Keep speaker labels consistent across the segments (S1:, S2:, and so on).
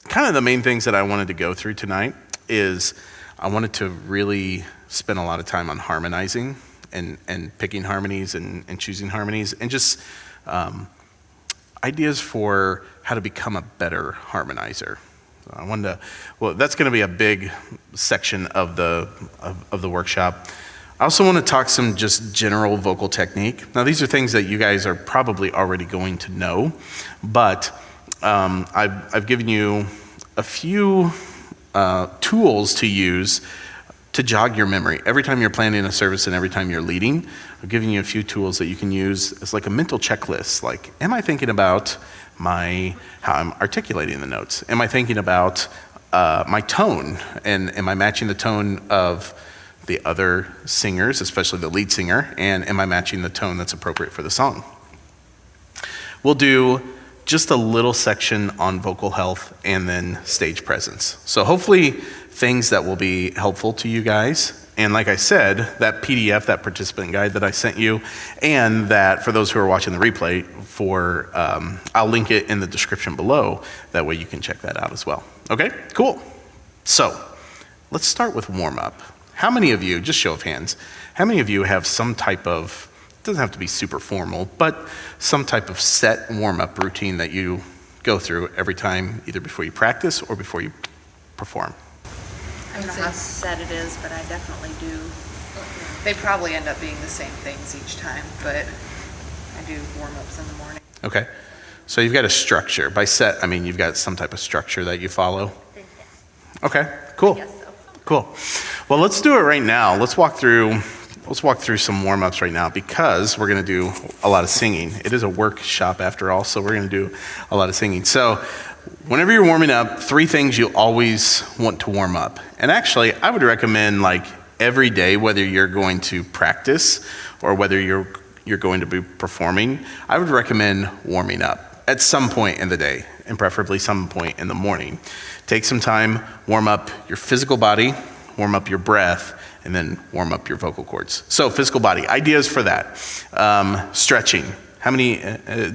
S1: kind of the main things that I wanted to go through tonight is I wanted to really spend a lot of time on harmonizing and picking harmonies and choosing harmonies and just ideas for how to become a better harmonizer. I wanted to, well, that's going to be a big section of the workshop. I also want to talk some just general vocal technique. Now, these are things that you guys are probably already going to know, but I've given you a few tools to use to jog your memory. Every time you're planning a service and every time you're leading, I'm giving you a few tools that you can use as like a mental checklist. Like, am I thinking about how I'm articulating the notes? Am I thinking about my tone? And am I matching the tone of the other singers, especially the lead singer? And am I matching the tone that's appropriate for the song? We'll do just a little section on vocal health and then stage presence. So hopefully things that will be helpful to you guys. And like I said, that PDF, that participant guide that I sent you, and that for those who are watching the replay, I'll link it in the description below. That way you can check that out as well. Okay, cool. So let's start with warm up. How many of you, just show of hands, how many of you have some type of, it doesn't have to be super formal, but some type of set warm-up routine that you go through every time, either before you practice or before you perform?
S2: I don't know how set it is, but I definitely do.
S3: They probably end up being the same things each time, but I do warm-ups in the morning.
S1: Okay, so you've got a structure. By set, I mean you've got some type of structure that you follow? Okay, cool.
S2: Yes, so.
S1: Cool. Well, let's do it right now. Let's walk through some warm-ups right now because we're going to do a lot of singing. It is a workshop after all, so we're going to do a lot of singing. So whenever you're warming up, 3 things you always want to warm up. And actually, I would recommend like every day, whether you're going to practice or whether you're going to be performing, I would recommend warming up at some point in the day, and preferably some point in the morning. Take some time, warm up your physical body, warm up your breath, and then warm up your vocal cords. So physical body, ideas for that. Stretching. How many,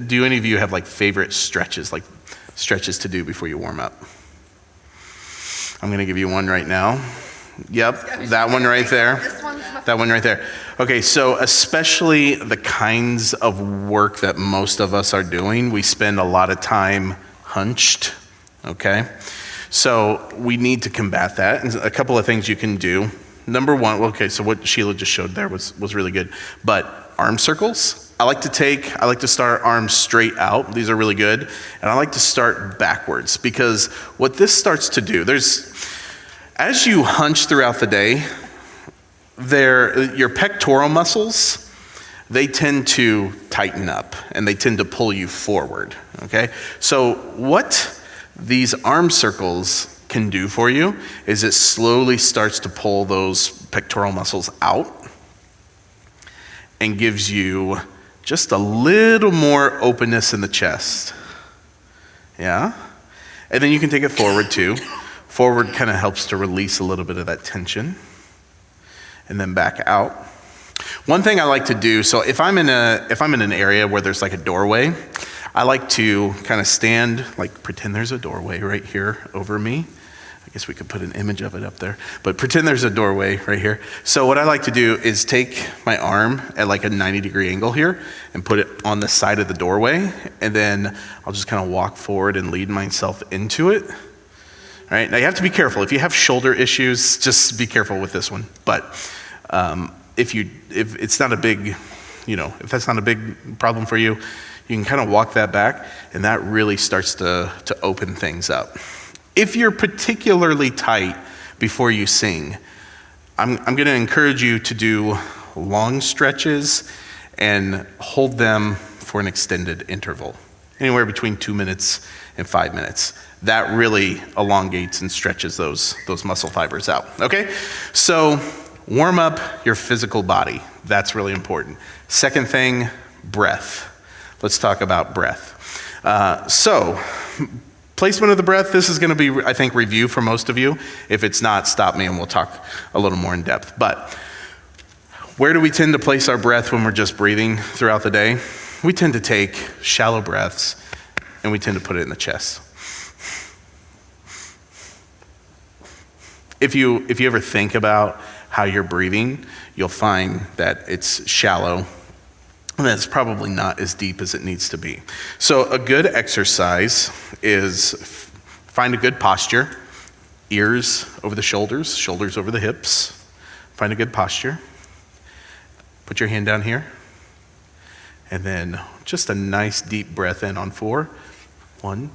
S1: do any of you have like favorite stretches, like stretches to do before you warm up? I'm gonna give you one right now. Yep, that one right there. That one right there. Okay, so especially the kinds of work that most of us are doing, we spend a lot of time hunched, okay? So we need to combat that. And a couple of things you can do. Number one, okay, so what Sheila just showed there was really good. But arm circles, I like to start arms straight out. These are really good. And I like to start backwards because what this starts to do, as you hunch throughout the day, your pectoral muscles, they tend to tighten up and they tend to pull you forward, okay? So what these arm circles can do for you is it slowly starts to pull those pectoral muscles out and gives you just a little more openness in the chest. Yeah? And then you can take it forward too. Forward kind of helps to release a little bit of that tension. And then back out. One thing I like to do, so if I'm in an area where there's like a doorway, I like to kind of stand, like pretend there's a doorway right here over me. I guess we could put an image of it up there, but pretend there's a doorway right here. So what I like to do is take my arm at like a 90-degree angle here and put it on the side of the doorway, and then I'll just kind of walk forward and lead myself into it. All right, now you have to be careful. If you have shoulder issues, just be careful with this one. But if it's not a big, if that's not a big problem for you, you can kind of walk that back, and that really starts to open things up. If you're particularly tight before you sing, I'm going to encourage you to do long stretches and hold them for an extended interval, anywhere between 2 minutes and 5 minutes. That really elongates and stretches those muscle fibers out, okay? So warm up your physical body. That's really important. Second thing, breath. Let's talk about breath. So placement of the breath, this is going to be, I think, review for most of you. If it's not, stop me and we'll talk a little more in depth. But where do we tend to place our breath when we're just breathing throughout the day? We tend to take shallow breaths and we tend to put it in the chest. if you ever think about how you're breathing, you'll find that it's shallow and that it's probably not as deep as it needs to be. So a good exercise is find a good posture, ears over the shoulders, shoulders over the hips. Find a good posture. Put your hand down here. And then just a nice deep breath in on 4. 1.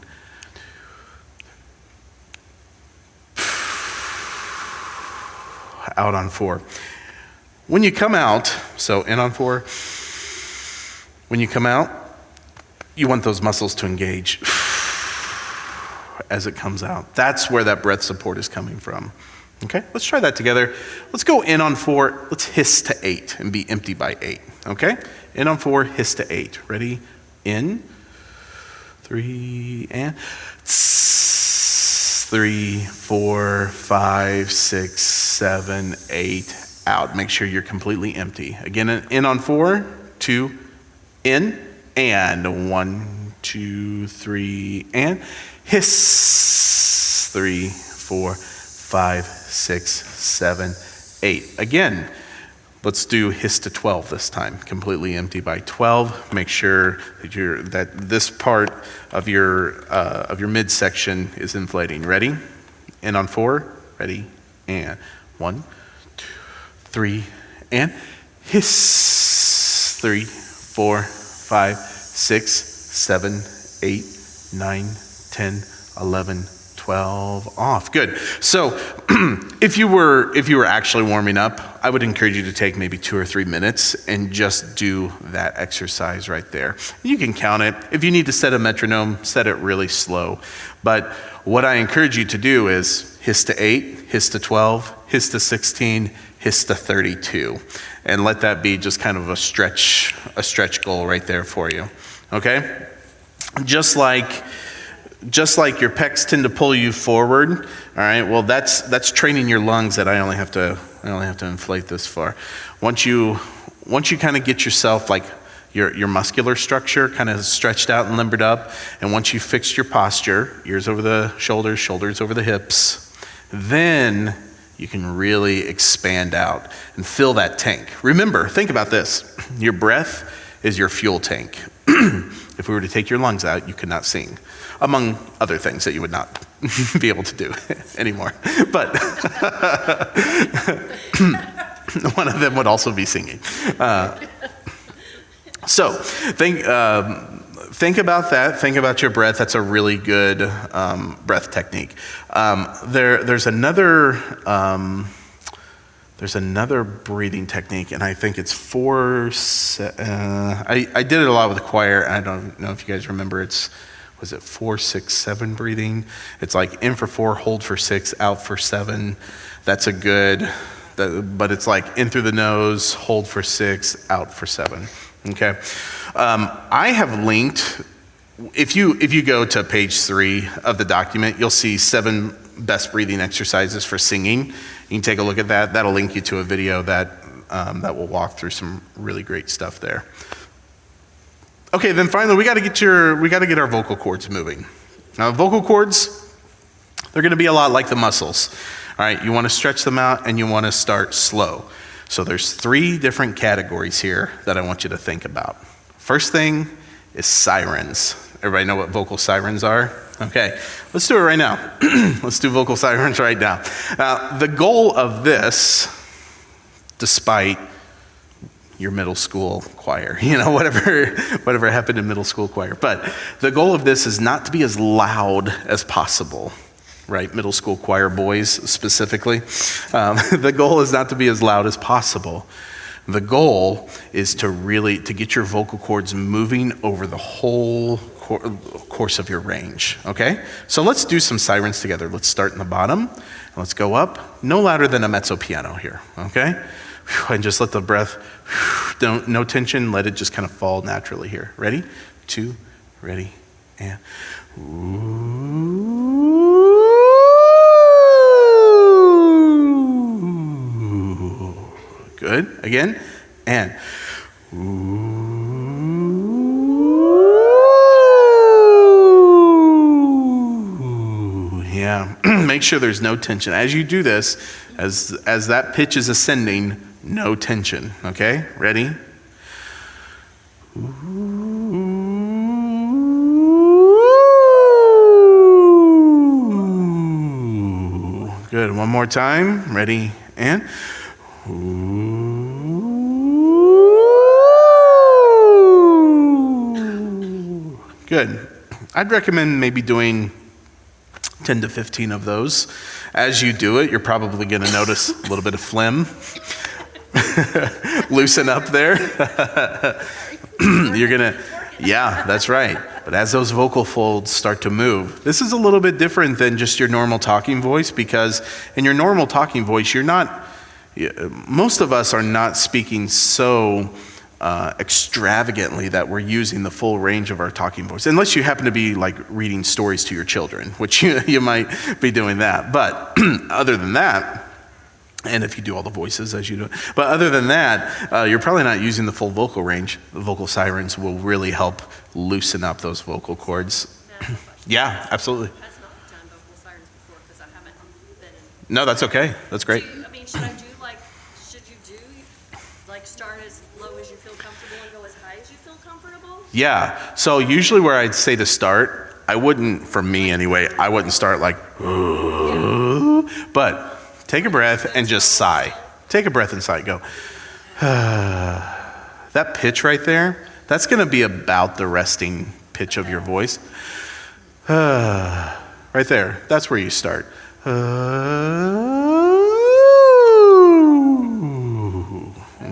S1: Out on 4. When you come out, so in on 4. When you come out, you want those muscles to engage as it comes out. That's where that breath support is coming from. Okay, let's try that together. Let's go in on 4. Let's hiss to 8 and be empty by 8. Okay, in on 4, hiss to 8. Ready? In. 3 and 3, 4, 5, 6, 7, 8. Out. Make sure you're completely empty. Again, in on 4, 2, in, and 1, 2, 3, and hiss. 3, 4, 5, 6, 7, 8. Again, let's do hiss to 12 this time. Completely empty by 12. Make sure that this part of your midsection is inflating. Ready? In on 4. Ready? And 1, 2, 3, and hiss. 3, 4, 5, 6, 7, 8, 9, 10, 11, 12, off. Good. So if you were actually warming up, I would encourage you to take maybe 2 or 3 minutes and just do that exercise right there. You can count it. If you need to set a metronome, set it really slow. But what I encourage you to do is hiss to 8, hiss to 12, hiss to 16, hiss to 32. And let that be just kind of a stretch goal right there for you. Okay? Just like your pecs tend to pull you forward, all right, well, that's training your lungs that I only have to inflate this far. Once you kind of get yourself, like, your muscular structure kind of stretched out and limbered up, and once you fixed your posture, ears over the shoulders, shoulders over the hips, then you can really expand out and fill that tank. Remember, think about this. Your breath is your fuel tank. If we were to take your lungs out, you could not sing, among other things that you would not be able to do anymore. But one of them would also be singing. So think about that. Think about your breath. That's a really good breath technique. There's another breathing technique, and I think it's 4. I did it a lot with the choir, and I don't know if you guys remember. Was it 4, 6, 7 breathing? It's like in for 4, hold for 6, out for 7. That's a good. But it's like in through the nose, hold for 6, out for 7. Okay. I have linked. If you go to page 3 of the document, you'll see 7 best breathing exercises for singing. You can take a look at that. That'll link you to a video that will walk through some really great stuff there. Okay, then finally we got to get our vocal cords moving. Now, vocal cords, they're going to be a lot like the muscles. All right, you want to stretch them out and you want to start slow. So there's 3 different categories here that I want you to think about. First thing is sirens. Everybody know what vocal sirens are? Okay, let's do it right now. Let's do vocal sirens right now. The goal of this, despite your middle school choir, whatever happened in middle school choir, but the goal of this is not to be as loud as possible, right? Middle school choir boys specifically. The goal is not to be as loud as possible. The goal is to get your vocal cords moving over the whole course of your range, okay? So let's do some sirens together. Let's start in the bottom, and let's go up. No louder than a mezzo piano here, okay? And just let the breath, no tension, let it just kind of fall naturally here. Ready? 2, ready, and good. Again, and Yeah, make sure there's no tension. As you do this, as that pitch is ascending, no tension, okay? Ready? Ooh. Good, one more time. Ready, and ooh. Good. I'd recommend maybe doing 10 to 15 of those. As you do it, you're probably going to notice a little bit of phlegm. Loosen up there. You're going to, yeah, that's right. But as those vocal folds start to move, this is a little bit different than just your normal talking voice, because in your normal talking voice, most of us are not speaking so extravagantly that we're using the full range of our talking voice, unless you happen to be like reading stories to your children, which you might be doing that. But other than that, and if you do all the voices as you do it, but other than that, you're probably not using the full vocal range. The vocal sirens will really help loosen up those vocal cords. Yeah, absolutely.
S4: I've not done vocal sirens before because I haven't been in.
S1: No, that's okay. That's great.
S4: Should you do start as low as you feel comfortable and go as high as you feel comfortable?
S1: Yeah. So usually where I'd say to start, I wouldn't, for me anyway, I wouldn't start like, but take a breath and just sigh. Take a breath and sigh. Go. That pitch right there, that's going to be about the resting pitch of your voice. Right there. That's where you start.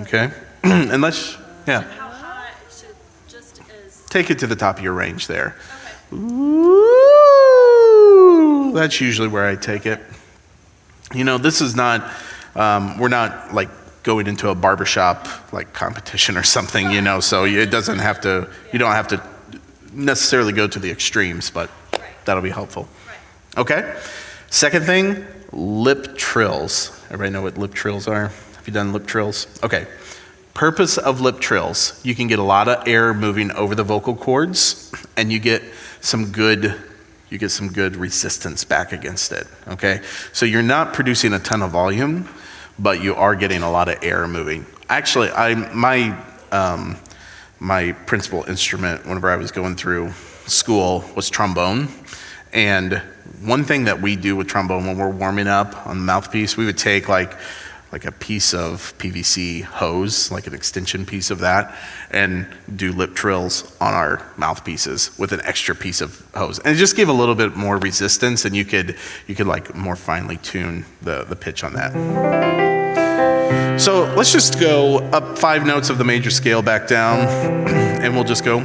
S1: Okay. Unless, yeah.
S4: How high should just as.
S1: Take it to the top of your range there.
S4: Okay.
S1: Ooh, that's usually where I take it. This is not, we're not like going into a barbershop like competition or something, so it doesn't have to, you don't have to necessarily go to the extremes, but that'll be helpful.
S4: Right.
S1: Okay. Second thing, lip trills. Everybody know what lip trills are? Have you done lip trills? Okay. Purpose of lip trills. You can get a lot of air moving over the vocal cords, and you get some good resistance back against it, okay? So you're not producing a ton of volume, but you are getting a lot of air moving. Actually, my principal instrument whenever I was going through school was trombone. And one thing that we do with trombone when we're warming up on the mouthpiece, we would take like a piece of PVC hose, like an extension piece of that, and do lip trills on our mouthpieces with an extra piece of hose. And it just gave a little bit more resistance, and you could like more finely tune the pitch on that. So let's just go up 5 notes of the major scale back down, and we'll just go.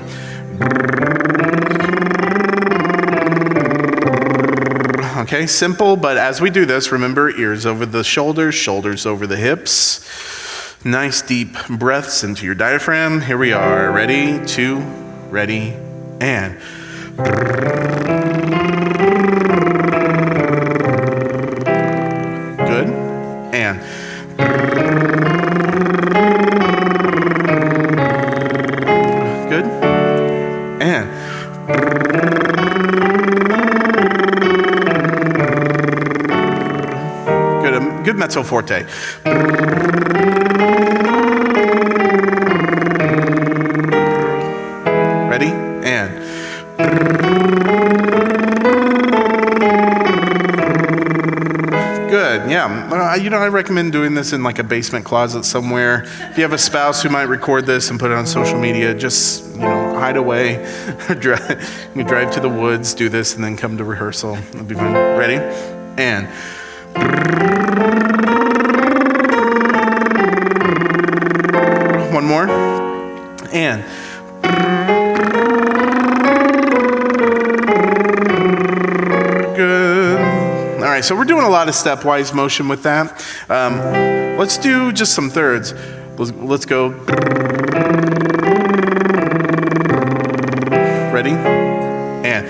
S1: Okay, simple, but as we do this, remember, ears over the shoulders, shoulders over the hips. Nice deep breaths into your diaphragm. Here we are. Ready, 2, ready, and. Good, and. Good, and. Good mezzo forte. Ready? And. Good, yeah. I recommend doing this in like a basement closet somewhere. If you have a spouse who might record this and put it on social media, just, hide away. Drive to the woods, do this, and then come to rehearsal. It'll be fun. Ready? And. One more. And. Good. All right, so we're doing a lot of stepwise motion with that. Let's do just some thirds. Let's go. Ready? And.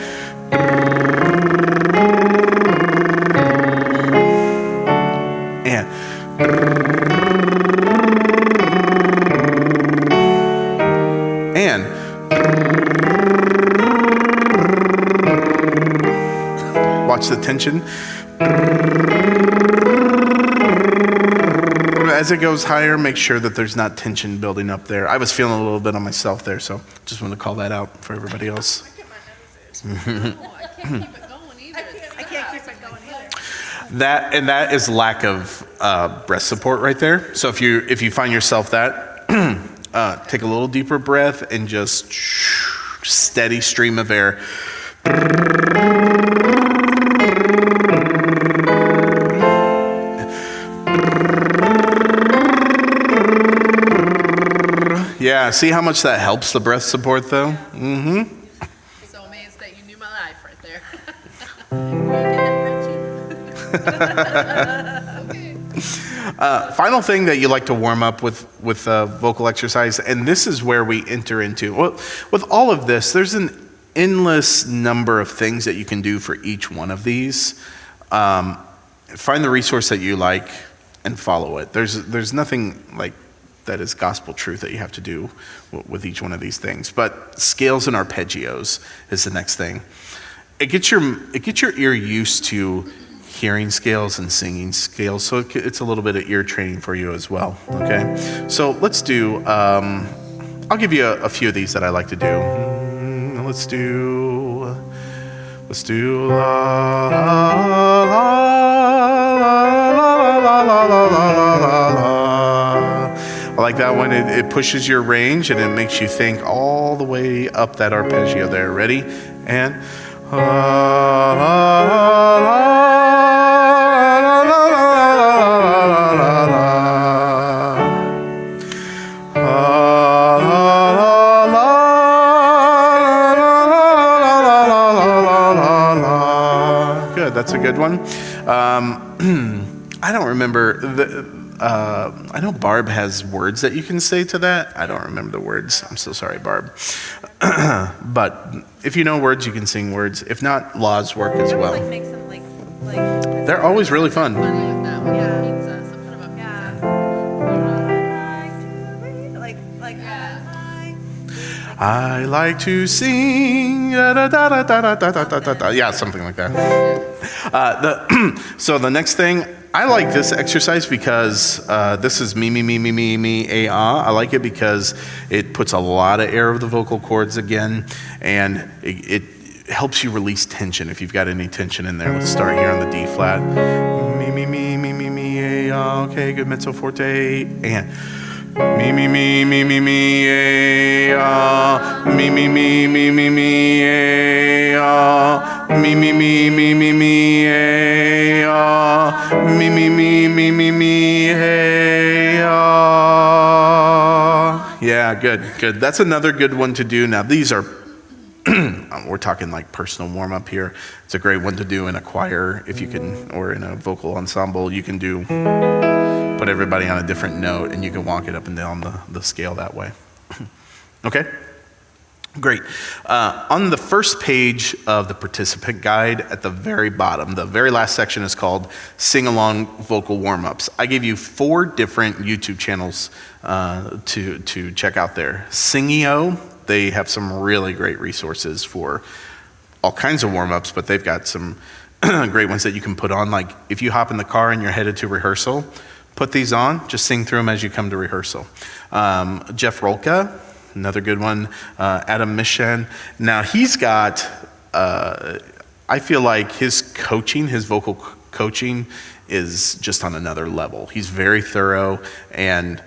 S1: And. And. Watch watch the tension. As it goes higher, make sure that there's not tension building up there. I was feeling a little bit on myself there, so just wanted to call that out for everybody else.
S3: I can't keep it going either.
S2: I can't keep it going either.
S1: That is lack of breath support right there. So if you find yourself that, take a little deeper breath and just steady stream of air. Yeah, see how much that helps the breath support though? Mm-hmm.
S3: So amazed that you knew my life right there.
S1: Final thing that you like to warm up with vocal exercise, and this is where we enter into, well, with all of this, there's an endless number of things that you can do for each one of these. Find the resource that you like and follow it. There's nothing like that is gospel truth that you have to do with each one of these things. But scales and arpeggios is the next thing. It gets your ear used to hearing scales and singing scales, so it's a little bit of ear training for you as well. Okay, so let's do. I'll give you a few of these that I like to do. Let's do la la la la la la. I like that one. It pushes your range and it makes you think all the way up that arpeggio there. Ready? And good. That's a good one. I don't remember I know Barb has words that you can say to that. I don't remember the words. I'm so sorry, Barb. But if you know words, you can sing words. If not, laws work as well.
S2: Like make some like.
S1: They're always really fun.
S3: Funny with that one. Yeah. Pizza, something about pizza.
S1: I like to sing. Da, da, da, da, da, da, da, da, da. Yeah, something like that. So the next thing, I like this exercise because this is me, me, me, me, me, me, ah. I like it because it puts a lot of air over the vocal cords again, and it helps you release tension if you've got any tension in there. Let's start here on the D flat. Me, me, me, me, me, me, ah. Okay, good, mezzo forte, and me, me, me, me, me, me, ah. Me, me, me, me, me, me, ah. Me, me, me, me, me, me, ah. Me, me, me, me, me, me, hey, ah. Yeah, good. That's another good one to do. Now, these are, we're talking like personal warm up here. It's a great one to do in a choir if you can, or in a vocal ensemble. You can do, put everybody on a different note and you can walk it up and down the scale that way. Okay? Great. On the first page of the participant guide at the very bottom, the very last section is called Sing Along Vocal Warm-Ups. I gave you 4 different YouTube channels to check out there. Singio, they have some really great resources for all kinds of warm-ups, but they've got some great ones that you can put on. Like if you hop in the car and you're headed to rehearsal, put these on, just sing through them as you come to rehearsal. Jeff Rolka, another good one. Adam Mishan. Now he's got, I feel like his coaching, his vocal coaching is just on another level. He's very thorough and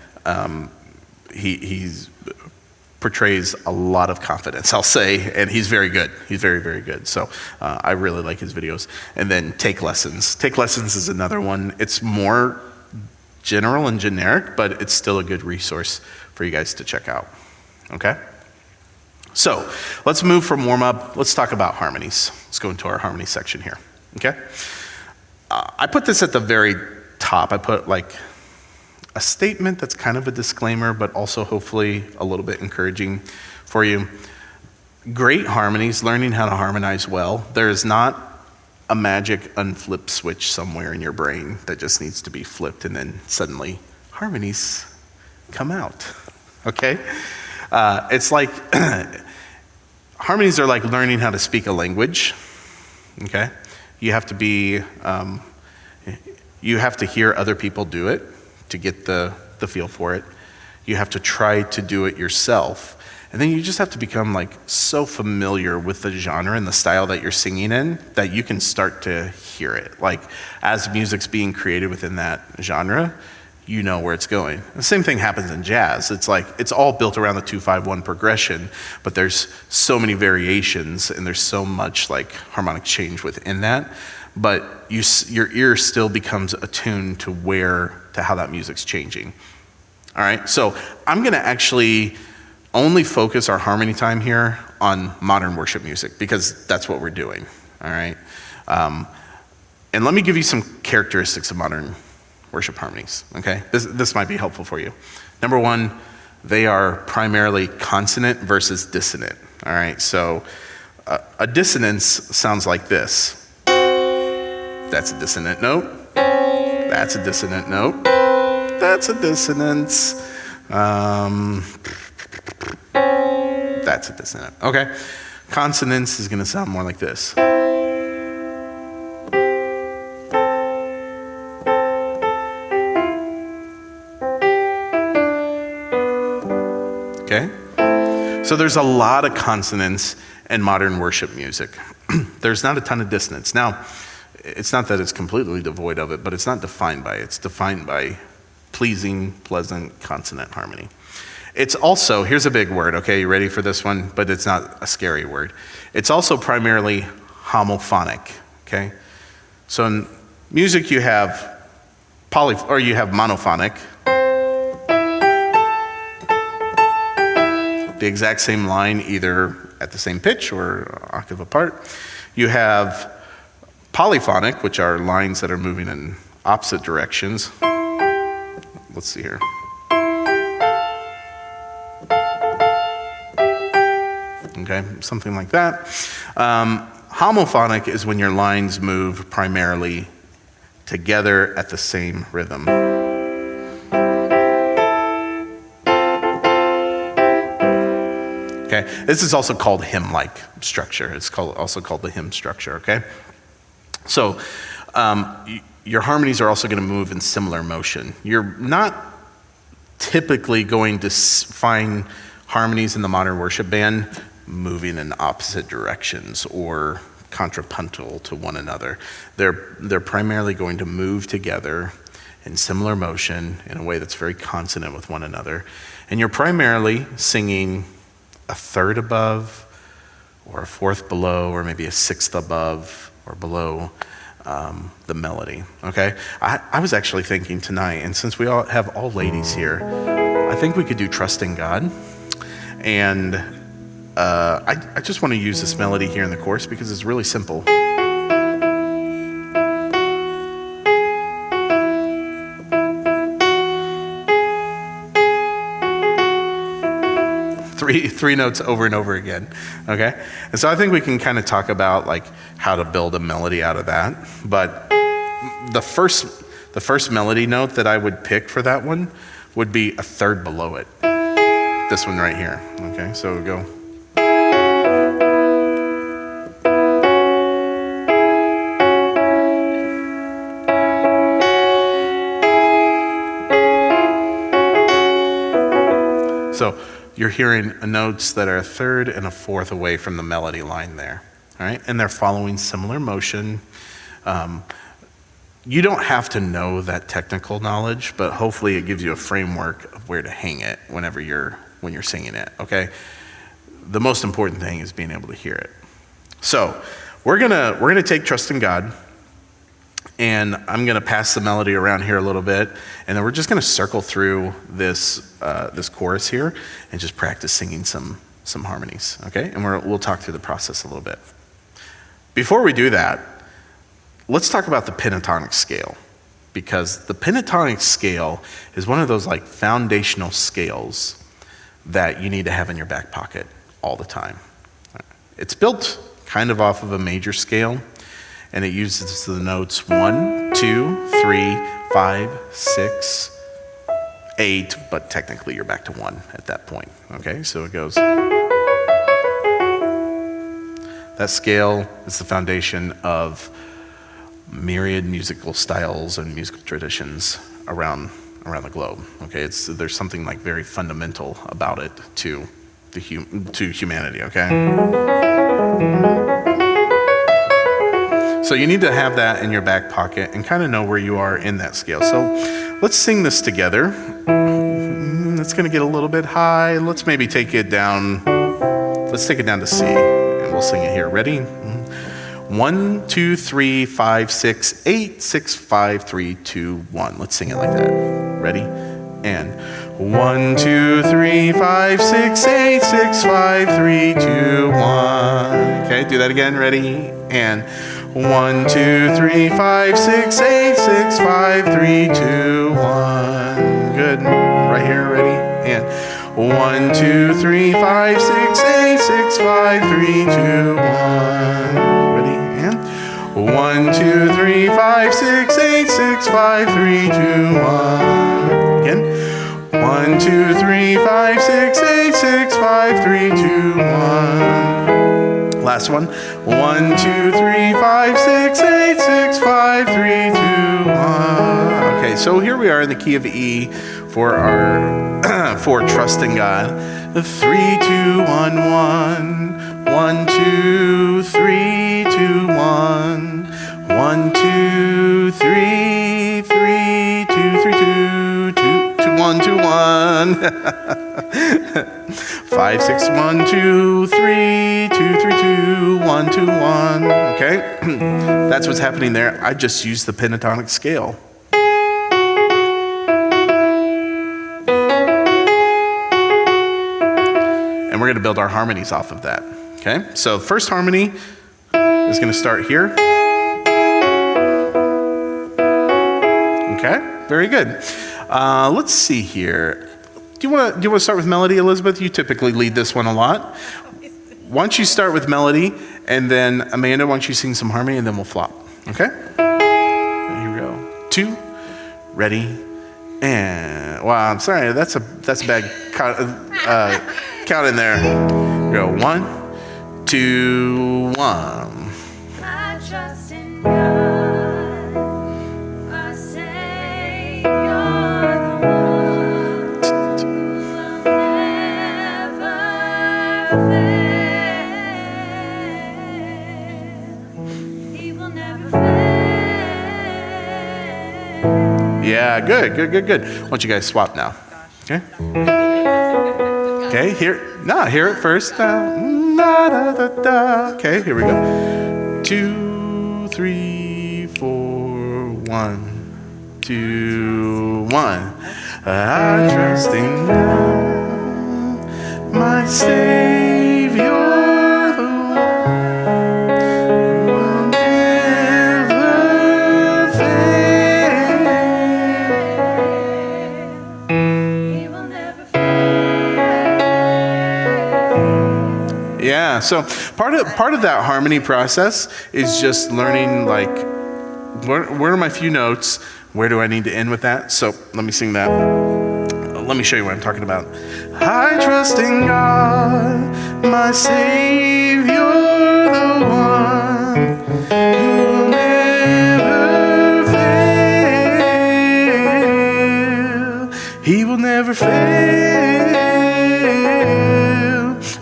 S1: he's portrays a lot of confidence, I'll say, and he's very good. He's very, very good. So I really like his videos. And then Take Lessons. Take Lessons is another one. It's more general and generic, but it's still a good resource for you guys to check out. Okay? So let's move from warm-up. Let's talk about harmonies. Let's go into our harmony section here. Okay? I put this at the very top. I put like a statement that's kind of a disclaimer, but also hopefully a little bit encouraging for you. Great harmonies, learning how to harmonize well. There is not a magic unflip switch somewhere in your brain that just needs to be flipped and then suddenly harmonies come out. Okay? It's like, harmonies are like learning how to speak a language. Okay? You have to be, you have to hear other people do it to get the feel for it. You have to try to do it yourself. And then you just have to become like so familiar with the genre and the style that you're singing in that you can start to hear it. Like as music's being created within that genre, you know where it's going. The same thing happens in jazz. It's like, it's all built around the 2-5-1 progression, but there's so many variations and there's so much like harmonic change within that. But your ear still becomes attuned to how that music's changing. All right, so I'm gonna actually only focus our harmony time here on modern worship music because that's what we're doing, all right? And let me give you some characteristics of modern worship harmonies, okay? This might be helpful for you. Number one, they are primarily consonant versus dissonant, all right? So a dissonance sounds like this. That's a dissonant note. That's a dissonant note. That's a dissonance. That's a dissonant, okay? Consonance is gonna sound more like this. Okay? So there's a lot of consonants in modern worship music. There's not a ton of dissonance. Now, it's not that it's completely devoid of it, but it's not defined by it. It's defined by pleasing, pleasant consonant harmony. It's also, here's a big word, okay? You ready for this one? But it's not a scary word. It's also primarily homophonic, okay? So in music you have you have monophonic. The exact same line, either at the same pitch or an octave apart. You have polyphonic, which are lines that are moving in opposite directions. Let's see here. Okay, something like that. Homophonic is when your lines move primarily together at the same rhythm. Okay, this is also called hymn-like structure. It's also called the hymn structure, okay? So your harmonies are also going to move in similar motion. You're not typically going to find harmonies in the modern worship band moving in opposite directions or contrapuntal to one another. They're primarily going to move together in similar motion in a way that's very consonant with one another. And you're primarily singing a third above or a fourth below or maybe a sixth above or below the melody, okay? I was actually thinking tonight, and since we all have all ladies here, I think we could do Trusting God. And I just want to use this melody here in the chorus because it's really simple. Three notes over and over again, okay? And so I think we can kind of talk about like how to build a melody out of that. But the first melody note that I would pick for that one would be a third below it. This one right here, okay? So we go. So you're hearing notes that are a third and a fourth away from the melody line there, all right? And they're following similar motion. You don't have to know that technical knowledge, but hopefully it gives you a framework of where to hang it when you're singing it, okay? The most important thing is being able to hear it. So we're gonna take Trust in God, and I'm gonna pass the melody around here a little bit, and then we're just gonna circle through this chorus here and just practice singing some harmonies, okay? And we'll talk through the process a little bit. Before we do that, let's talk about the pentatonic scale, because the pentatonic scale is one of those like foundational scales that you need to have in your back pocket all the time. It's built kind of off of a major scale, and it uses the notes 1, 2, 3, 5, 6, 8, but technically you're back to 1 at that point, okay? So it goes. That scale is the foundation of myriad musical styles and musical traditions around the globe. Okay, there's something like very fundamental about it to to humanity. Okay, so you need to have that in your back pocket and kind of know where you are in that scale. So let's sing this together. It's going to get a little bit high. Let's maybe take it down. Let's take it down to C, and we'll sing it here. Ready? 1, 2, 3, 5, 6, 8, 6, 5, 3, 2, 1. Let's sing it like that. Ready? And 1, 2, 3, 5, 6, 8, 6, 5, 3, 2, 1. Okay, do that again. Ready? And 1, 2, 3, 5, 6, 8, 6, 5, 3, 2, 1. Good. Right here. Ready? And 1, 2, 3, 5, 6, 8, 6, 5, 3, 2, 1. 1, 2, 3, 5, 6, 8, 6, 5, 3, 2, 1. Again. 1, 2, 3, 5, 6, 8, 6, 5, 3, 2, 1. Last one. 1, 2, 3, 5, 6, 8, 6, 5, 3, 2, 1. Okay, so here we are in the key of E for our for trusting God. 3, 2, 1, 1. 1, 2, 3, 2, 1. 1, 2, 3, 3, 2, 3, 2, 2, 1, 2, 1. 5, 6, 1, 2, 3, 2, 3, 2, 1, 2, 1. Okay? That's what's happening there. I just used the pentatonic scale. And we're going to build our harmonies off of that. Okay? So first harmony is going to start here. Okay, very good. Let's see here. Do you want to start with melody, Elizabeth? You typically lead this one a lot. Why don't you start with melody, and then Amanda, why don't you sing some harmony, and then we'll flop. Okay? Here we go. 2, ready, and wow, I'm sorry, that's a bad count in there. Here we go. 1, 2, 1.
S4: I trust in God, our Savior, the one who will never fail. He will never fail.
S1: Yeah, good. Why don't you guys swap now? Okay? Okay, hear it first. Okay, here we go. 2, 3, 4, 1, 2, 1. I trust in God, my Savior, the one who will never fail.
S4: He will never fail.
S1: Yeah, so part of that harmony process is just learning, like, where are my few notes? Where do I need to end with that? So let me sing that. Let me show you what I'm talking about. I trust in God, my Savior, the one who will never fail. He will never fail.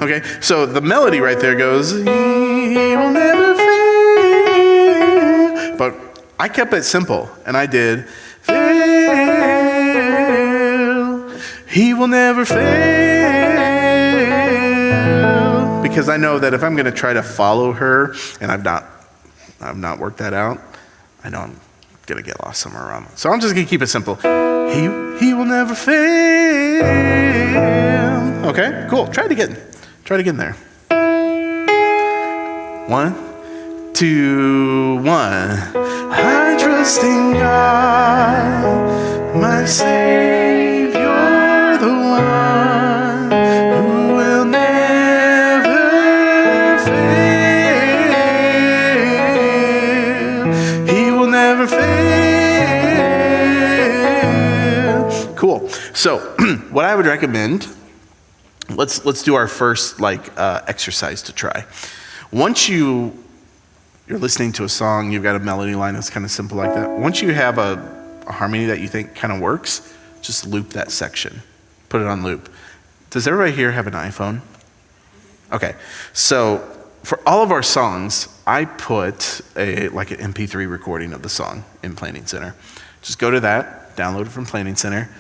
S1: Okay, so the melody right there goes, He will never fail. But I kept it simple, and I did, fail. He will never fail. Because I know that if I'm going to try to follow her, and I've not worked that out, I know I'm going to get lost somewhere around. So I'm just going to keep it simple. He will never fail. Okay, cool. Try it again there. 1, 2, 1. I trust in God, my Savior, the one who will never fail. He will never fail. Cool. So, what I would recommend, let's do our first exercise to try. Once you you're listening to a song, you've got a melody line that's kind of simple like that. Once you have a harmony that you think kind of works, just loop that section. Put it on loop. Does everybody here have an iPhone? Okay, so for all of our songs, I put an MP3 recording of the song in Planning Center. Just go to that, download it from Planning Center,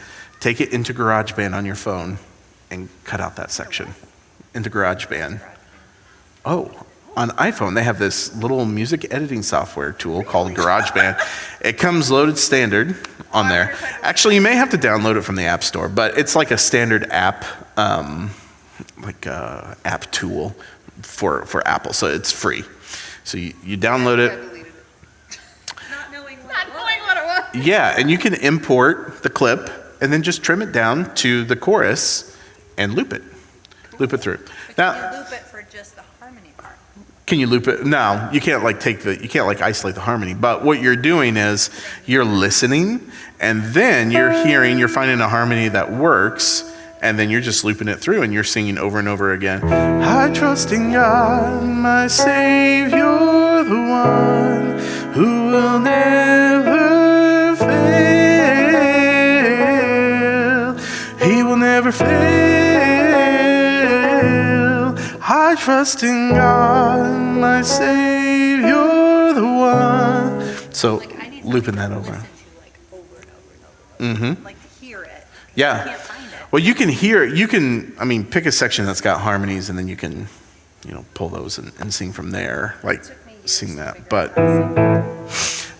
S1: take it into GarageBand on your phone, and cut out that section into GarageBand. Oh, on iPhone, they have this little music editing software tool called GarageBand. It comes loaded standard on there. Actually, you may have to download it from the App Store, but it's like a standard app, app tool for Apple, so it's free. So you download
S3: I
S1: it.
S3: deleted it.
S4: Not knowing what
S3: Not
S4: it
S3: knowing
S4: was.
S3: what it was.
S1: Yeah, and you can import the clip and then just trim it down to the chorus and loop it through.
S5: But
S1: Now,
S5: can you loop it for just the harmony part?
S1: can you loop it? No, you can't isolate the harmony. But what you're doing is you're listening, and then you're finding a harmony that works, and then you're just looping it through, and you're singing over and over again. I trust in God, my Savior, the one who will never fail. He will never fail. I trust in God, my Savior, the one. So,
S5: Like, I need
S1: looping
S5: something
S1: that
S5: to
S1: over.
S5: listen to, like, over and over and over.
S1: Mm-hmm.
S5: Like, to hear it.
S1: Yeah.
S5: I can't find it.
S1: Well, you can pick a section that's got harmonies, and then you can, pull those and sing from there, like sing that. But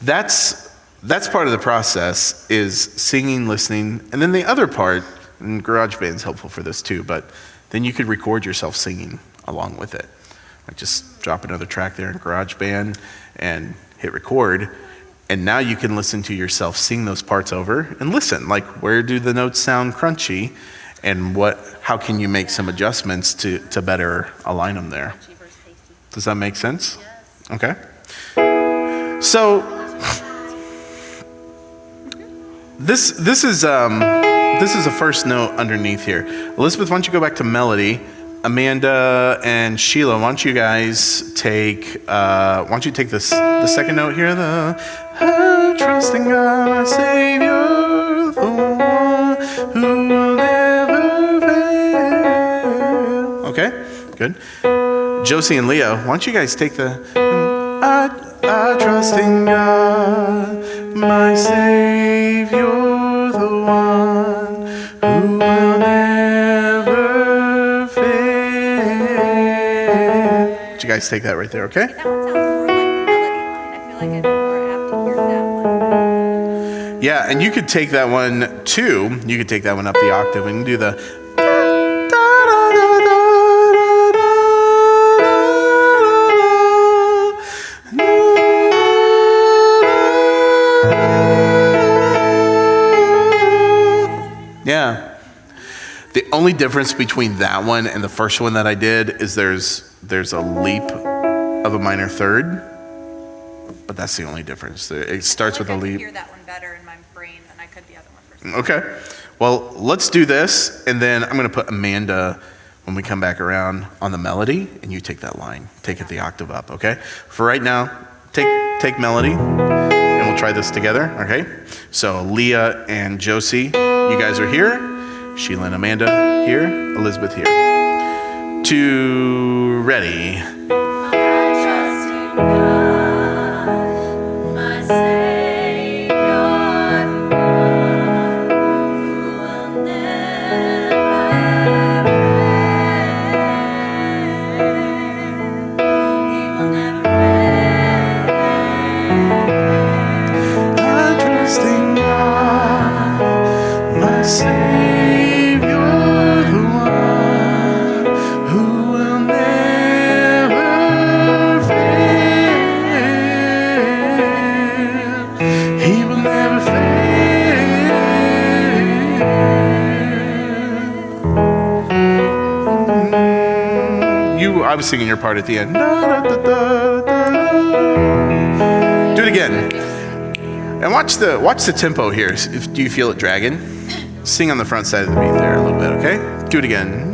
S1: that's part of the process is singing, listening, and then the other part, and GarageBand's helpful for this too, but then you could record yourself singing along with it. Like just drop another track there in GarageBand and hit record. And now you can listen to yourself sing those parts over and listen, like where do the notes sound crunchy and how can you make some adjustments to better align them there? Does that make sense? Okay. So this is a first note underneath here. Elizabeth, why don't you go back to melody? Amanda and Sheila, why don't you guys take the second note here, I trust in God, my Savior, the one who will never fail. Okay, good. Josie and Leah, why don't you guys take the I trust in God, my Savior, the one who will never fail. Did you guys take that right there, okay?
S5: That one sounds more like the melody line. I feel like I'd be more apt to hear that one.
S1: Yeah, and you could take that one too. You could take that one up the octave and do the. Yeah. The only difference between that one and the first one that I did is there's a leap of a minor third, but that's the only difference. It starts with a
S5: I could
S1: leap.
S5: hear that one better in my brain than I could the other one for some
S1: Okay. Well, let's do this, and then I'm going to put Amanda when we come back around on the melody, and you take that line, take it the octave up. Okay. For right now, take melody, and we'll try this together. Okay. So Leah and Josie, you guys are here. Sheila and Amanda here. Elizabeth here. 2, ready.
S4: I trust in God, my Savior, the one who will never fail. He will never fail.
S1: I trust in God, my Savior, the one who will never fail. He will never fail. I was singing your part at the end. Do it again. And watch the tempo here. Do you feel it dragging? Sing on the front side of the beat there a little bit, okay? Do it again.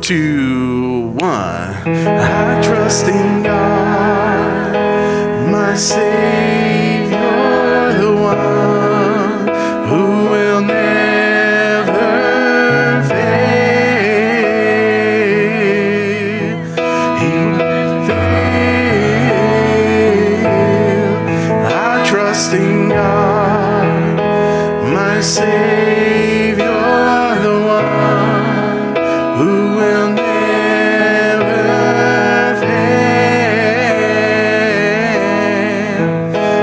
S1: 2, 1. I trust in God, my Savior, the one who will never fail. He will never fail. I trust in God, my Savior, the one who will never fail.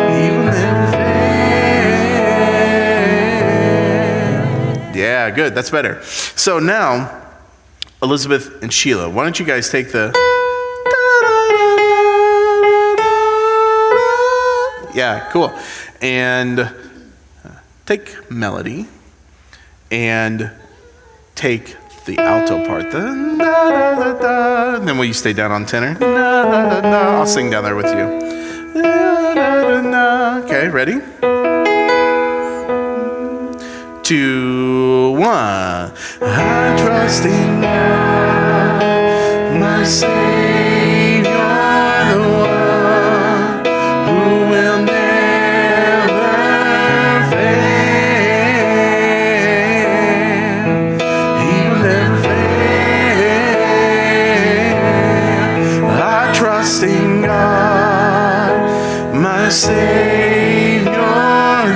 S1: He will never fail. Yeah, good. That's better. So now, Elizabeth and Sheila, why don't you guys take the... Yeah, cool. And take melody and take the alto part. And then will you stay down on tenor? I'll sing down there with you. Okay, ready? 2, 1. I trust in God, my Savior, the one who will never fail. He will never fail. I trust in God, my Savior,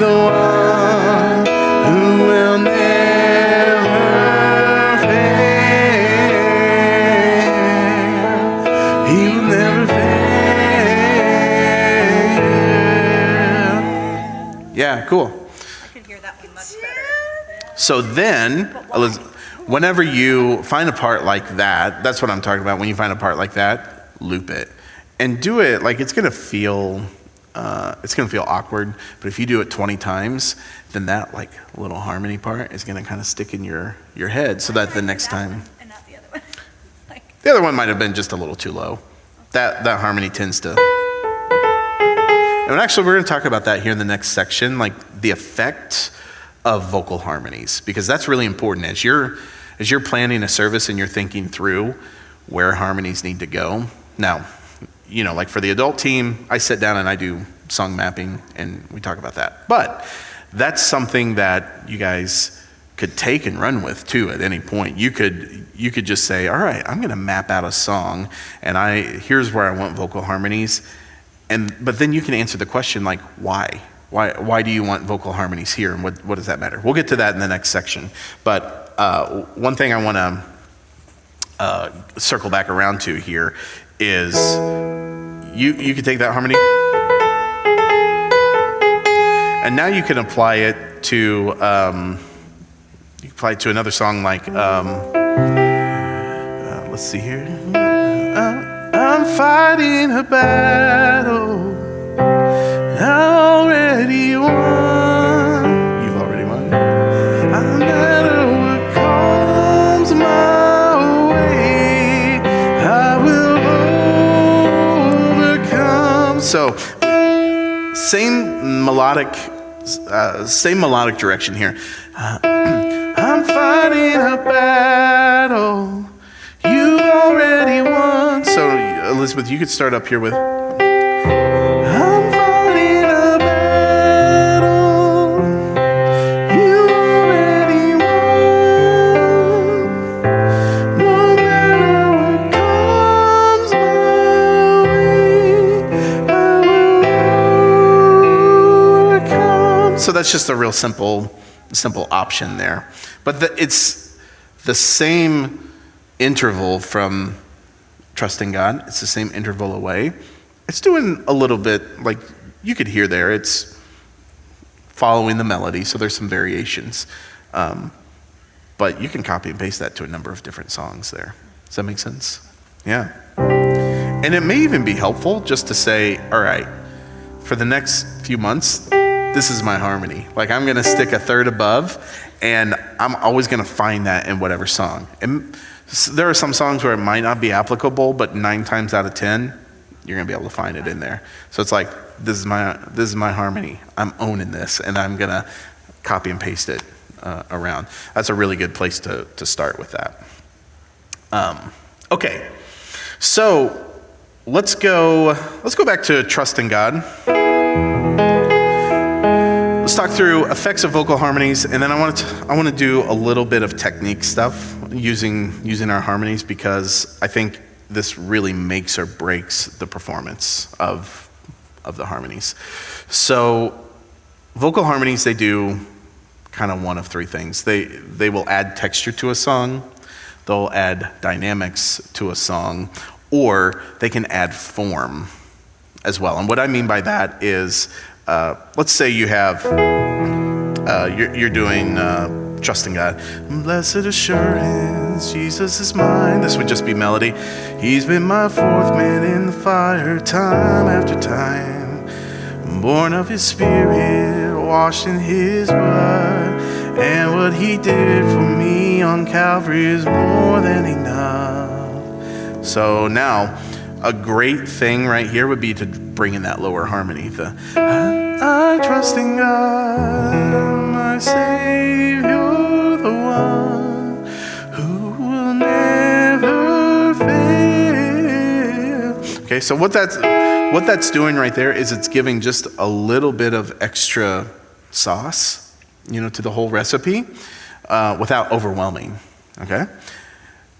S1: the one who will never fail. He will never fail. Yeah, cool.
S5: I could hear that one much better.
S1: So then, whenever you find a part like that, that's what I'm talking about. When you find a part like that, loop it and do it like it's gonna feel awkward. But if you do it 20 times, then that like little harmony part is gonna kind of stick in your head, so that the next time.
S5: And not the other one. Like,
S1: The other one might have been just a little too low. That harmony tends to. And actually, we're going to talk about that here in the next section, like the effect of vocal harmonies, because that's really important as you're planning a service and you're thinking through where harmonies need to go. Now, you know, like for the adult team, I sit down and I do song mapping and we talk about that. But that's something that you guys could take and run with too at any point. You could just say, all right, I'm going to map out a song and here's where I want vocal harmonies. But then you can answer the question like, why? Why do you want vocal harmonies here, and what does that matter? We'll get to that in the next section. But one thing I want to circle back around to here is you can take that harmony, and now you can apply it to another song like let's see here. I'm fighting a battle I already won. You've already won. No matter what comes my way, I will overcome. So, same melodic direction here. I'm fighting a battle you already won. So, Elizabeth, you could start up here with. I'm fighting a battle you already won. No matter what comes my way, I will overcome. So that's just a real simple option there. But it's the same interval from trusting God. It's the same interval away. It's doing a little bit, like you could hear there, it's following the melody, so there's some variations. But you can copy and paste that to a number of different songs there. Does that make sense? Yeah. And it may even be helpful just to say, all right, for the next few months, this is my harmony. Like I'm gonna stick a third above, and I'm always gonna find that in whatever song. And there are some songs where it might not be applicable, but 9 times out of 10, you're gonna be able to find it in there. So it's like, this is my harmony. I'm owning this, and I'm gonna copy and paste it around. That's a really good place to start with that. Okay, so let's go back to trusting God. Let's talk through effects of vocal harmonies, and then I want to do a little bit of technique stuff using our harmonies, because I think this really makes or breaks the performance of the harmonies. So vocal harmonies, they do kind of one of three things. They will add texture to a song, they'll add dynamics to a song, or they can add form as well. And what I mean by that is, let's say you have, you're doing trusting God. Blessed assurance, Jesus is mine. This would just be melody. He's been my fourth man in the fire, time after time. Born of his spirit, washed in his blood. And what he did for me on Calvary is more than enough. So now, a great thing right here would be to bring in that lower harmony. I trust in God, my Savior, the one who will never fail. Okay, so what that's doing right there is it's giving just a little bit of extra sauce, to the whole recipe, without overwhelming. Okay.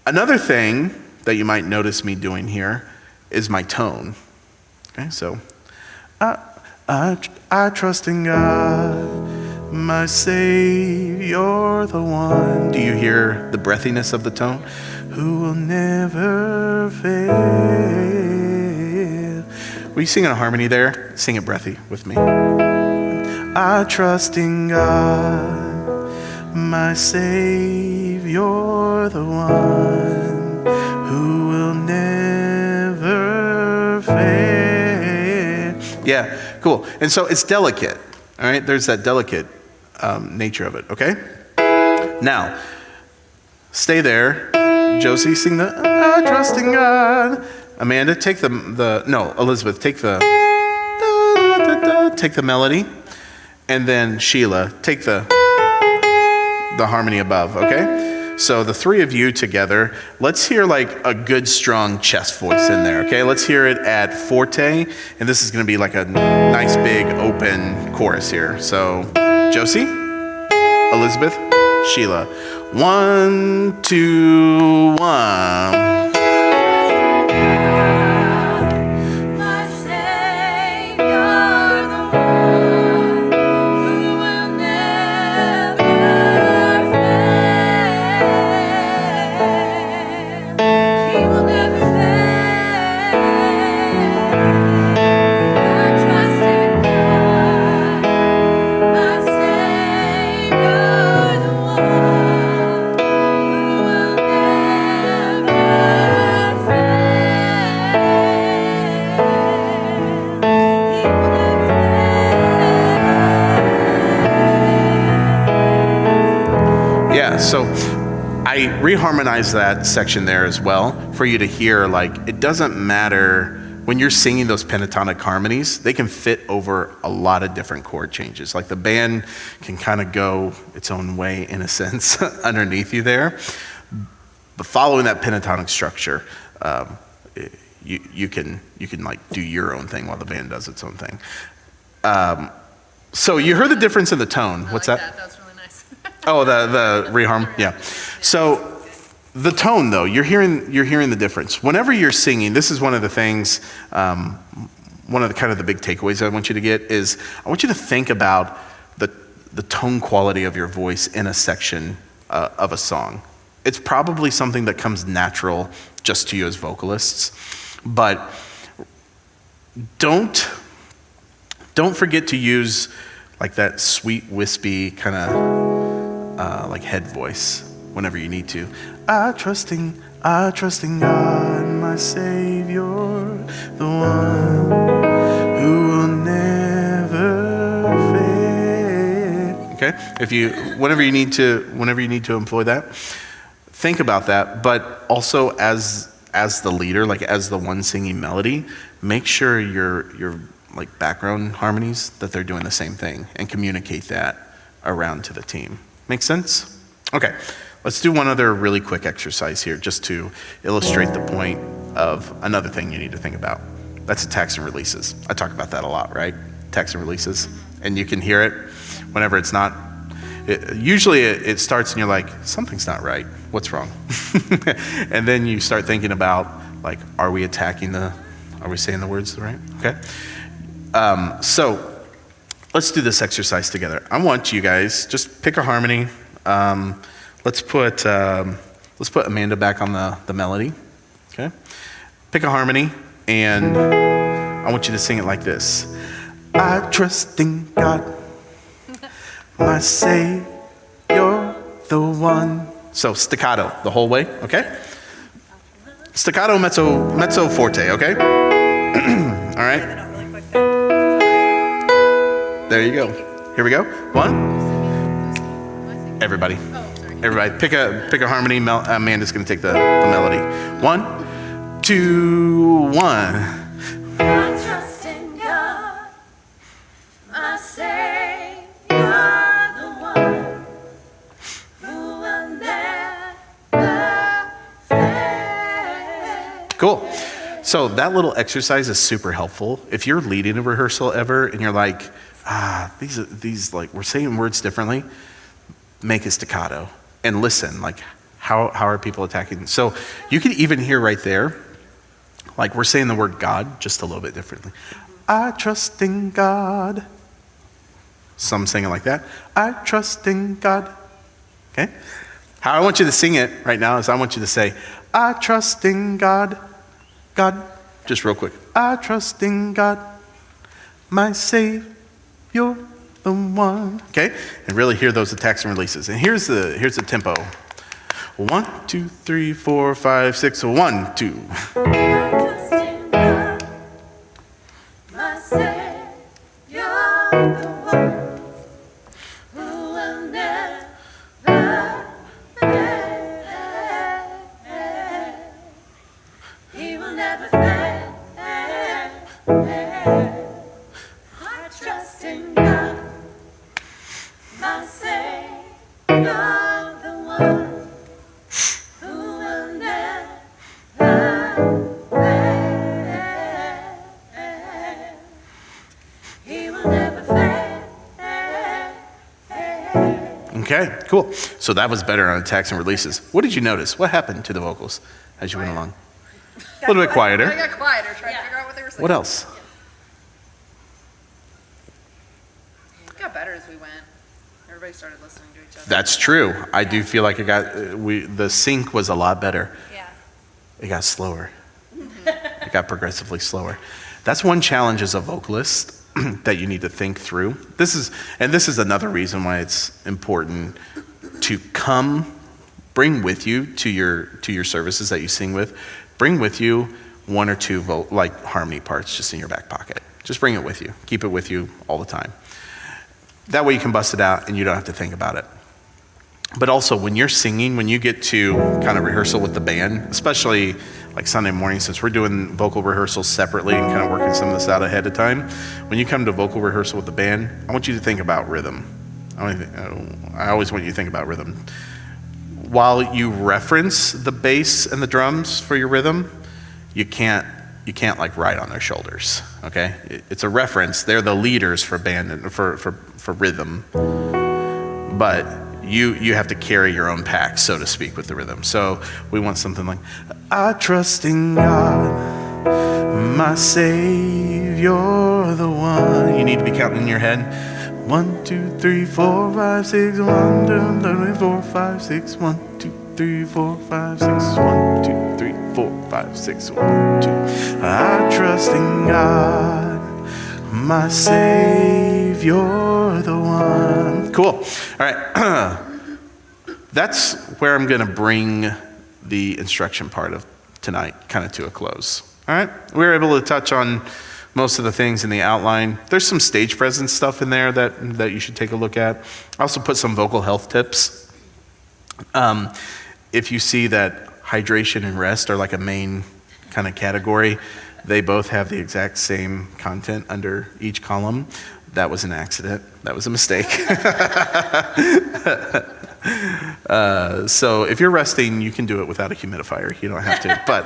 S1: Another thing that you might notice me doing here is my tone. Okay, so I trust in God, my Savior, the one. Do you hear the breathiness of the tone? Who will never fail. Were you singing a harmony there? Sing it breathy with me. I trust in God, my Savior, the one who will never fail. Yeah, cool. And so it's delicate, all right? There's that delicate nature of it, okay? Now, stay there. Josie, sing the I trust in God. Amanda, take Elizabeth, take the take the melody. And then Sheila, take the harmony above, okay? So the three of you together, let's hear like a good strong chest voice in there, okay? Let's hear it at forte, and this is gonna be like a nice big open chorus here. So Josie, Elizabeth, Sheila. 1, 2, 1. So I reharmonized that section there as well for you to hear, like, it doesn't matter when you're singing those pentatonic harmonies, they can fit over a lot of different chord changes. Like the band can kind of go its own way in a sense underneath you there. But following that pentatonic structure, you can like do your own thing while the band does its own thing. So you heard the difference in the tone. What's that?
S2: That's really nice.
S1: Oh, the reharm, yeah. So the tone, though, you're hearing the difference. Whenever you're singing, this is one of the things, one of the kind of the big takeaways I want you to get is I want you to think about the tone quality of your voice in a section of a song. It's probably something that comes natural just to you as vocalists, but don't forget to use like that sweet, wispy kind of like head voice whenever you need to. I trust in God, my Savior, the one who will never fail. Okay? Whenever you need to employ that, think about that. But also as the leader, like as the one singing melody, make sure your like background harmonies that they're doing the same thing and communicate that around to the team. Make sense? Okay. Let's do one other really quick exercise here just to illustrate the point of another thing you need to think about. That's attacks and releases. I talk about that a lot, right? Attacks and releases. And you can hear it whenever it's not. Usually it starts and you're like, something's not right. What's wrong? And then you start thinking about, like, are we saying the words right? Okay. So let's do this exercise together. I want you guys, just pick a harmony. Let's put Amanda back on the melody. Okay. Pick a harmony, and I want you to sing it like this. I trust in God, my Savior, the one. So staccato the whole way, okay? Staccato, mezzo forte, okay? All right? There you go. Here we go. One. Everybody. Everybody, pick a harmony. Amanda's going to take the melody. 1, 2, 1.
S5: I trust in God, my Savior, the one who will never fail.
S1: Cool. So that little exercise is super helpful. If you're leading a rehearsal ever and you're like, these like, we're saying words differently, make a staccato and listen, like, how are people attacking? So you can even hear right there, like, we're saying the word God just a little bit differently. I trust in God. Some sing it like that. I trust in God. Okay? How I want you to sing it right now is I want you to say, I trust in God. God, just real quick. I trust in God, my Savior, the one. Okay? And really hear those attacks and releases. And here's the tempo. 1, 2, 3, 4, 5, 6. 1, 2.
S5: I trust in God, my Savior, the one who will never fail. He will never fail. I trust in God, my Savior, the one who will never fail. He will never fail.
S1: Okay, cool. So that was better on attacks and releases. What did you notice? What happened to the vocals as you went along? A little bit
S3: I
S1: quieter.
S3: got quieter trying to figure out what they were saying.
S1: What else?
S3: It got better as we went. Everybody started listening to each other.
S1: That's true. I do feel like the sync was a lot better.
S5: Yeah.
S1: It got slower. It got progressively slower. That's one challenge as a vocalist that you need to think through. This is another reason why it's important to bring with you to your services that you sing with. Bring with you 1 or 2 harmony parts just in your back pocket. Just bring it with you. Keep it with you all the time. That way you can bust it out and you don't have to think about it. But also when you're singing, when you get to kind of rehearsal with the band, especially like Sunday morning, since we're doing vocal rehearsals separately and kind of working some of this out ahead of time, when you come to vocal rehearsal with the band, I want you to think about rhythm. I always want you to think about rhythm. While you reference the bass and the drums for your rhythm, you can't like ride on their shoulders, okay? It's a reference. They're the leaders for band and for rhythm. But you have to carry your own pack, so to speak, with the rhythm. So we want something like, I trust in God, my Savior, the one. You need to be counting in your head. 1, 2, 3, 4, 5, 6, 1, 2, 3, 4, 5, 6, 1, 2, 3, 4, 5, 6, 1, 2, 3, 4, 5, 6, 1, 2. I trust in God, my Savior, the one. Cool. All right. That's where I'm going to bring the instruction part of tonight kind of to a close. All right. We were able to touch on most of the things in the outline. There's some stage presence stuff in there that you should take a look at. I also put some vocal health tips. If you see that hydration and rest are like a main kind of category, they both have the exact same content under each column. That was an accident. That was a mistake. So if you're resting, you can do it without a humidifier. You don't have to, but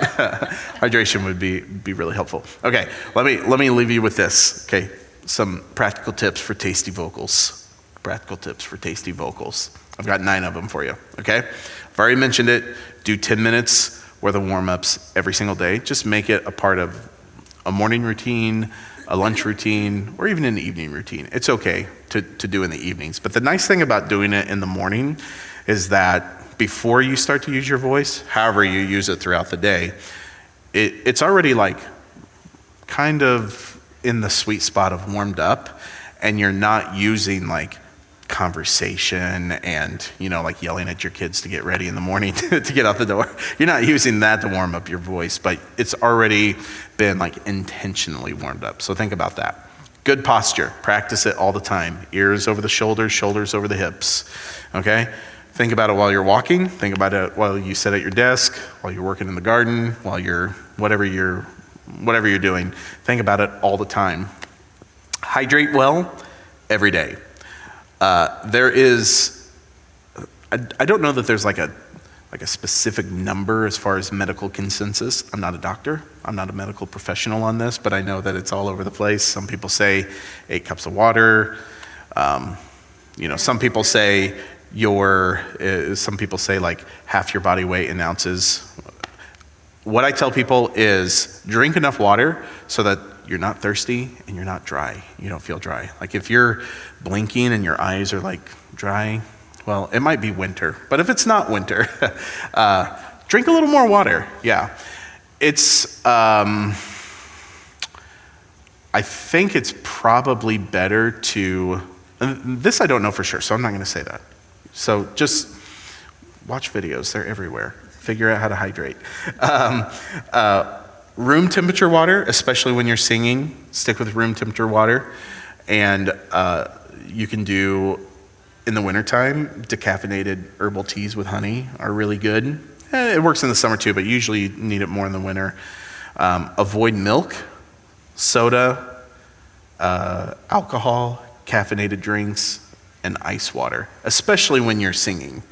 S1: hydration would be really helpful. Okay, let me leave you with this. Okay, some practical tips for tasty vocals. Practical tips for tasty vocals. I've got 9 of them for you. Okay, I've already mentioned it. Do 10 minutes worth of warm-ups every single day. Just make it a part of a morning routine, a lunch routine, or even an evening routine. It's okay to do in the evenings. But the nice thing about doing it in the morning is that before you start to use your voice, however you use it throughout the day, it's already like kind of in the sweet spot of warmed up, and you're not using like conversation and, like yelling at your kids to get ready in the morning to get out the door. You're not using that to warm up your voice, but it's already been like intentionally warmed up. So think about that. Good posture. Practice it all the time. Ears over the shoulders, shoulders over the hips. Okay? Think about it while you're walking. Think about it while you sit at your desk, while you're working in the garden, while you're whatever you're doing. Think about it all the time. Hydrate well every day. There is, I don't know that there's like a specific number as far as medical consensus. I'm not a doctor. I'm not a medical professional on this, but I know that it's all over the place. Some people say 8 cups of water. Some people say some people say like half your body weight in ounces. What I tell people is drink enough water so that you're not thirsty and you're not dry. You don't feel dry. Like if you're blinking and your eyes are like dry, well, it might be winter. But if it's not winter, drink a little more water. Yeah. It's, I think it's probably better to, and this I don't know for sure, so I'm not going to say that. So just watch videos. They're everywhere. Figure out how to hydrate. Room temperature water, especially when you're singing, stick with room temperature water. And you can do, in the wintertime, decaffeinated herbal teas with honey are really good. It works in the summer too, but usually you need it more in the winter. Avoid milk, soda, alcohol, caffeinated drinks, and ice water, especially when you're singing.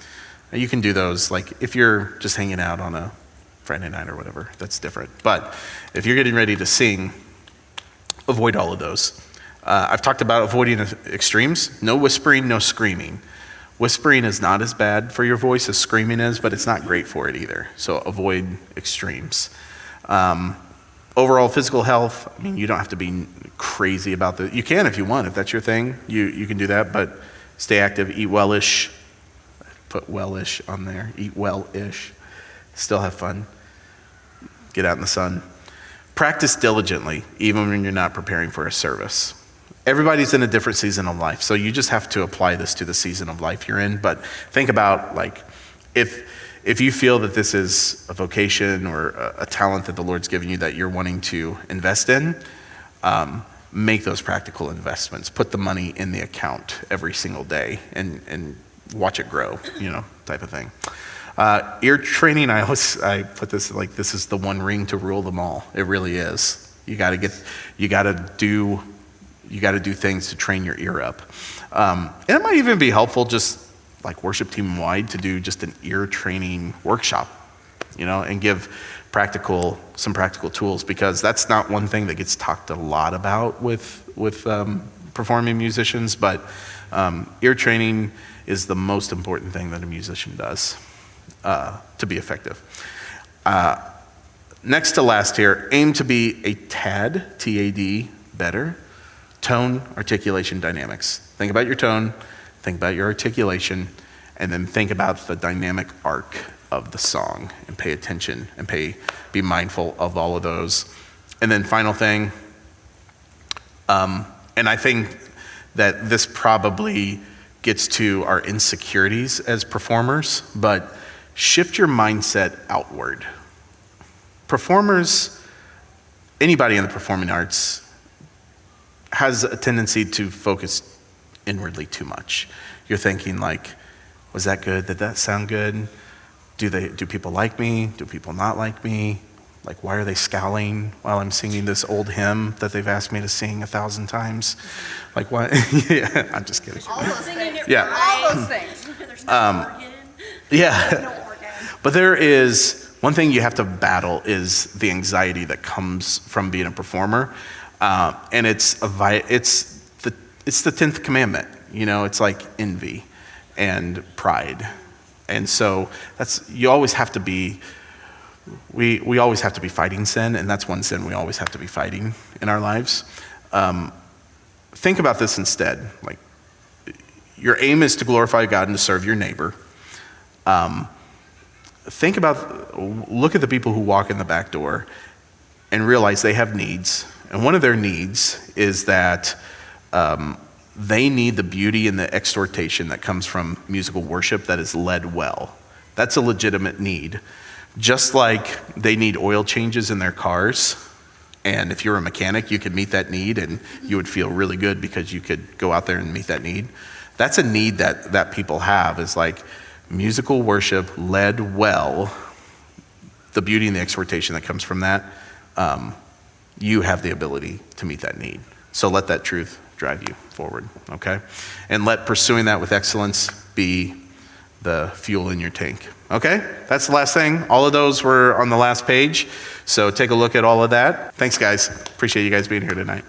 S1: You can do those, like if you're just hanging out on a Friday night or whatever, that's different. But if you're getting ready to sing, avoid all of those. I've talked about avoiding extremes. No whispering, no screaming. Whispering is not as bad for your voice as screaming is, but it's not great for it either. So avoid extremes. Overall physical health, I mean, you don't have to be crazy about the, you can if you want, if that's your thing, you can do that, but stay active, eat well-ish. Put well-ish on there, eat well-ish. Still have fun. Get out in the sun. Practice diligently, even when you're not preparing for a service. Everybody's in a different season of life, so you just have to apply this to the season of life you're in. But think about, like, if you feel that this is a vocation or a talent that the Lord's given you that you're wanting to invest in, make those practical investments. Put the money in the account every single day and watch it grow, type of thing. Ear training, I put this like this is the one ring to rule them all. It really is. You got to do things to train your ear up. And it might even be helpful, just like worship team wide, to do just an ear training workshop, and give some practical tools, because that's not one thing that gets talked a lot about with performing musicians, but ear training is the most important thing that a musician does to be effective. Next to last here, aim to be a tad, T-A-D, better. Tone, articulation, dynamics. Think about your tone, think about your articulation, and then think about the dynamic arc of the song and pay attention and be mindful of all of those. And then final thing, and I think that this probably gets to our insecurities as performers, but shift your mindset outward. Performers, anybody in the performing arts, has a tendency to focus inwardly too much. You're thinking like, was that good? Did that sound good? Do people like me? Do people not like me? Like, why are they scowling while I'm singing this old hymn that they've asked me to sing 1,000 times? Like, why? Yeah, I'm just kidding.
S3: All those things.
S1: Yeah.
S3: All those things.
S4: There's no organ.
S1: Yeah. But there is one thing you have to battle is the anxiety that comes from being a performer. And it's the 10th commandment. You know, it's like envy and pride. And so you always have to be, we always have to be fighting sin, and that's one sin we always have to be fighting in our lives. Think about this instead. Like, your aim is to glorify God and to serve your neighbor. Look at the people who walk in the back door and realize they have needs. And one of their needs is that they need the beauty and the exhortation that comes from musical worship that is led well. That's a legitimate need. Just like they need oil changes in their cars. And if you're a mechanic, you could meet that need and you would feel really good because you could go out there and meet that need. That's a need that people have, is like musical worship led well, the beauty and the exhortation that comes from that, you have the ability to meet that need. So let that truth drive you forward, okay? And let pursuing that with excellence be the fuel in your tank, okay? That's the last thing. All of those were on the last page, so take a look at all of that. Thanks, guys. Appreciate you guys being here tonight.